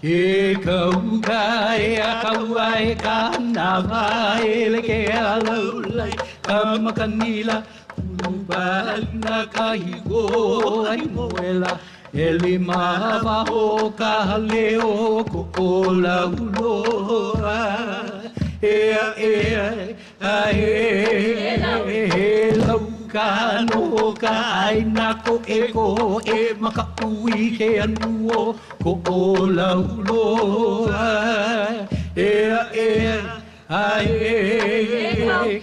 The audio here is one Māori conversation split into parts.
Ke kauka e a kaua e ka nawa e le ke a laulai ka makanila Pulupalina ka higo ai moela e le mawa o ka leo ko o lauloa e lauka no ka aina ko e maka ui ke anuo ko o lauloa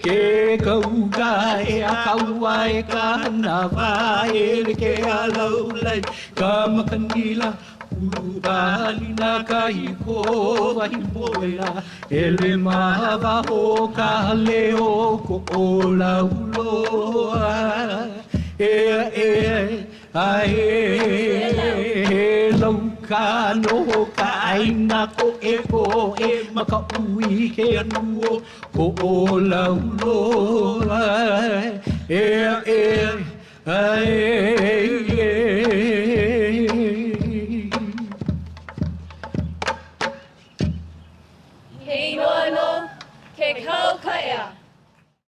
ke kauka e a kaua e ka nawa e le ke a laulai ka makanila Pulupalina ka hiko ai moela e le mawa o ka leo ko o lauloa lauka no ka aina ko e maka ui ke anuo ko o lauloa